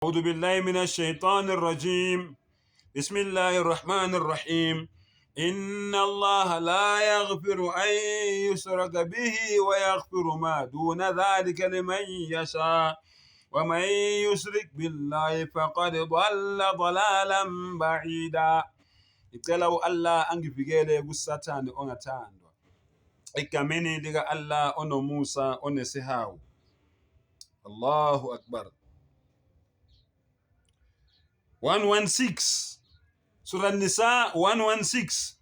أعوذ بالله من الشيطان الرجيم. بسم الله الرحمن الرحيم. إن الله لا يغفر أن يشرك به ويغفر ما دون ذلك لمن يشاء ومن يشرك بالله فقد ضل ضلالا بعيدا. Icela Allah angivikele kusathane ongathandwa egameni lika Allah onomusa onesihawu. Allahu Akbar. 116 Surah Nisa 116.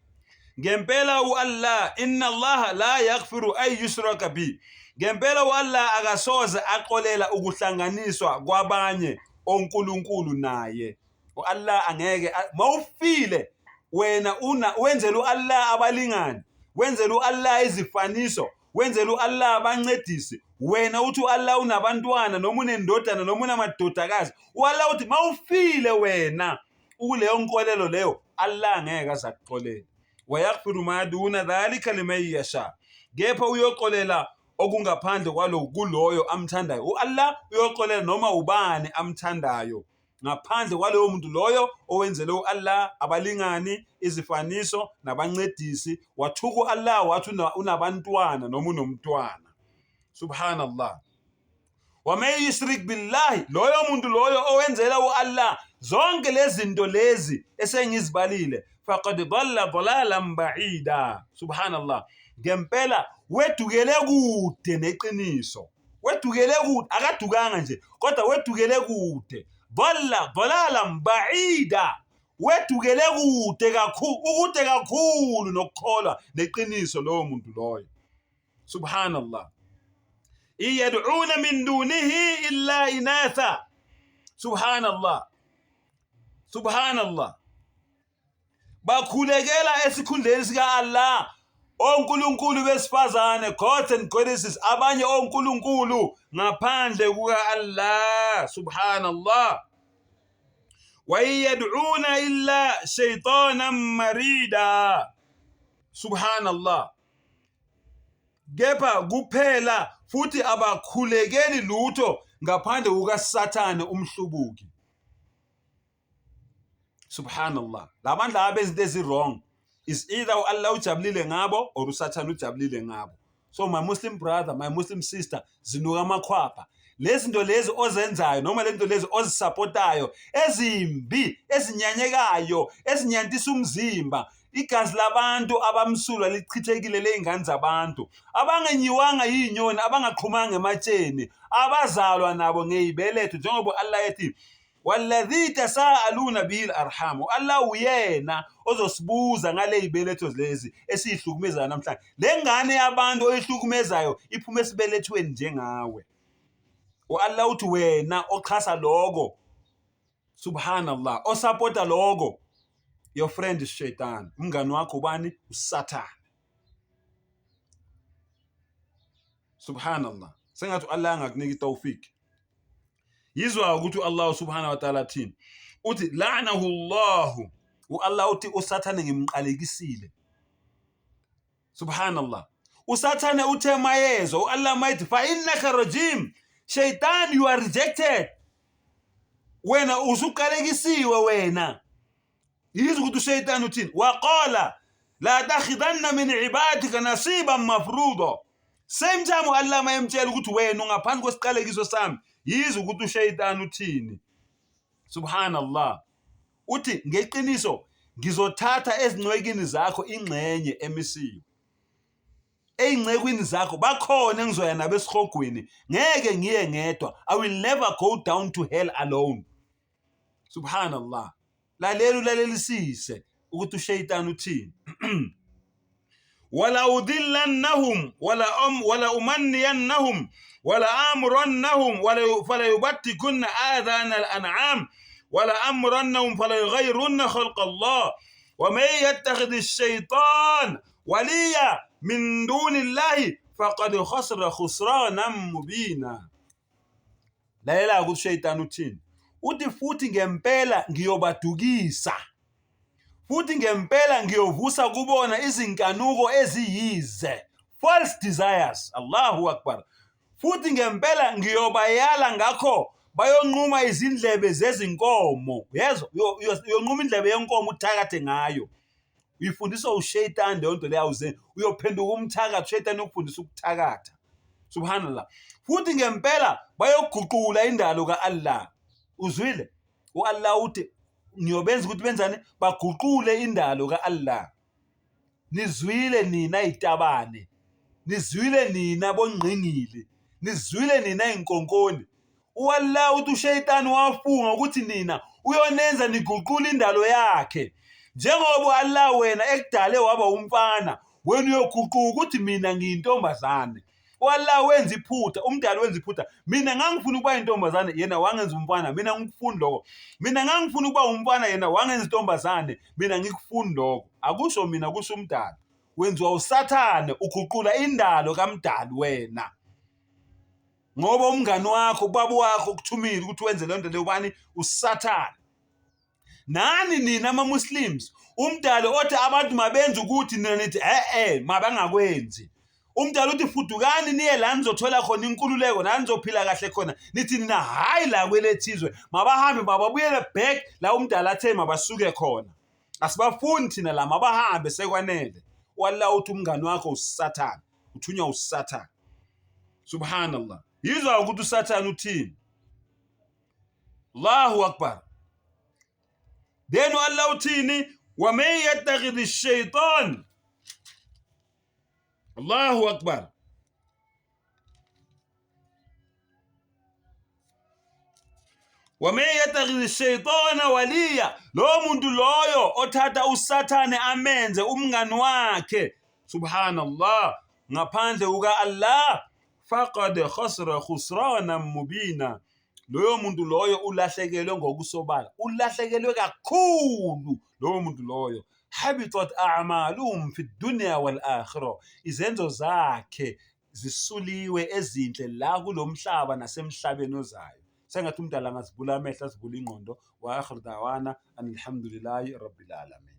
Ngempela Allah, inna Allah la yaghfiru ay yushraka bi. Ngempela Allah akasoze aqolela ukuhlanganiswa kwabanye onkulunkulu naye. Allah angeke mawufile wena wenzela Allah abalingani, wenzela Allah izifaniso, wenzela Allah abancedisi. Wena uthi Allah unabantwana noma unendodana noma unamadodakazi. Allah uthi mawufile wena ukuleyo nkolelo leyo Allah ngeke azakuxolela. Wayaghfiru ma duna dhalika liman yasha. Kepha uyoxolela okungaphandle kwalokho kuloyo amthandayo. Allah uyoxolela noma ubani amthandayo ngaphandle kwaloyo muntu loyo owenzele Allah abalingani, izifaniso nabancedisi. Wathuku Allah wathi unabantwana noma unomntwana. Subhanallah. Waman yushrik billahi, loyo muntu loyo owenzela Allah zonke lezi zinto lezi esengizibalile, faqad dhalla dhalalan ba'ida. Subhanallah. Ngempela wedukele kude neqiniso. Wedukele kude, akadukanga nje kodwa wedukele kude. Dhalla dhalalan ba'ida. Wedukele kude kakhulu nokukholwa neqiniso lowo muntu loyo. Subhanallah. Iyad'una min dunihi illa inatha. Subhanallah. Subhanallah. Bakhulekela esikhundleni sika Allah onkulunkulu besifazane, gods and goddesses, abanye onkulunkulu ngaphandle kuka Allah. Subhanallah. Wa yad'una illa shaytanan marida. Subhanallah. Kepha kuphela futhi abakhulekeli lutho ngaphandle kuka Sathane umhlubuki. Subhanallah. Labandla abezinto ezirong is either Allah ujabulile ngabo or uSathane ujabulile ngabo. So my Muslim brother, my Muslim sister, zinuka amakhwapha. Lezinto lezi ozenzayo noma lento lezi ozisupportayo ezimbi, ezinyanyekayo, ezinyantisa umzimba, igazi labantu abamsulwa lichithekile leingane zabantu, abangenyiwanga yinyoni, abangaqhumanga ematsheni, abazalwa nabo ngezibeletho, njengoba Allah ethi walladhi tasaaluna bil arham. Allah uyena ozosibuza ngale zibeletho lezi esihlukumeza namhlanje. Lengane yabantu oyihlukumezayo iphuma esibelethweni njengawe. Allah uthi wena oxhasa logo, subhanallah, osupporta logo, your friend is shaitan. Umngani wakho ubani? uSathane. Subhanallah. Sengathi Allah angakunika itawfik. Yizwa ukuthi Allah subhanahu wa ta'ala thini uthi la'anahu Allah. Allah uthi uSathane ngimqalekisile. Subhanallah. uSathane uthe mayezo Allah mayithi fa innaka rajim. Shaitan, you are rejected. Wena usuqalekisiwe wena. Yizwa ukuthi uShaitan uthini waqala la takhidanna min ibadika nasiban mafruḍa. Same time Allah mayemtshela ukuthi wena ungaphansi kwesiqalekiso sami. Yizwa ukuthi uShaitan uthini. Subhanallah. Uthi ngeqiniso ngizothatha ezincwekini zakho ingxenye emisiwe. Eyingcekwini zakho bakhona engizoya nabo esihogweni, ngeke ngiye ngedwa. I will never go down to hell alone. Subhanallah. Lalelisise ukuthi uShaitan uthini. wala udillannahum wala umanniyannahum wala amrannahum fala yubattikunna adhana al-an'am wala amrannahum fala yughayyirunna khalqa Allah wa man yattakhidh ash-shaytan waliya min dunillahi faqad khasira khusranan mubina. Lalela ukuthi uShaitan uthini. Uthi futhi ngempela ngiyobadukisa, futhi ngempela ngiyovusa kubona izinkanuko eziyize, false desires. Allahu Akbar. Futhi ngempela ngiyobayala ngakho bayonquma izindlebe zezinkomo. Yezwa, uyonquma indlebe yenkomo uthakathe ngayo. Uyifundiswa ushayitani leyo nto leyo awuze uyophenduka umthakatha, ushayitani ukufundisa ukuthakatha. Subhanallah. Futhi ngempela bayoguqula indalo kaAllah. Uzwile? uAllah uthi ngiyobenza ukuthi benzane, baguqule indalo kaAllah. Nizwile nina itabane, nizwile nina bongqingili, nizwile nina inkonkoni. uAllah uthi ushayitani wafunga ukuthi nina uyonenza niguqula indalo yakhe. Njengoba uAllah wena ekudale waba umfana, wena uyoguquka ukuthi mina ngiyintombazane. uAllah wenza iphutha, umdali wenza iphutha. Mina ngangifuna ukuba intombazane, yena wangenza umfana, mina ngikufuni lokho. Mina ngangifuna ukuba umfana, yena wangenza intombazane, mina ngikufuni lokho. Akusho mina, kusho umdali. Wenziwa uSathane, uguqula indalo kaMdali wena. Ngoba umngani wakho, ubaba wakho ukuthumile ukuthi wenze le nto leyo, ubani? uSathane. Nani nina ama-Muslims, umdali othi abantu mabenze ukuthi nina nithi mabangakwenzi. Umdali uthi fudukani niye la nizothola khona inkululeko, la nizophila kahle khona. Nithi nina hayi la kwelethizwe, mabahambe mababuyele back la umdali athe mabasuke khona. Asibafuni thina la, mabahambe sekwanele. uAllah uthi umngani wakho uSathane, uthunywa uSathane. Subhanallah. Yizwa ukuthi uSathane uthini? Allahu Akbar. Then uAllah uthini? Wa man yattakhidhi ash-shaytan. Allahu Akbar. Wa man yattakhidhi ash-shaytana waliya. Lo muntu loyo othatha uSathane amenze umngani wakhe, subhanallah, ngaphandle kukaAllah, faqad khasara khusrana mubina. Loyo muntu loyo ulahlekelwe ngokusobala, ulahlekelwe kakhulu loyo muntu loyo. Habitat a'maluhum fi dunya wal akhirah. Izenzo zakhe zisuliwe ezinhle la kulomhlaba nasemhlabeni ozayo. Sengathi umdala ngazivula amehlo, azivula ingqondo. Wa akhir da'wana alhamdulillahi rabbil alamin.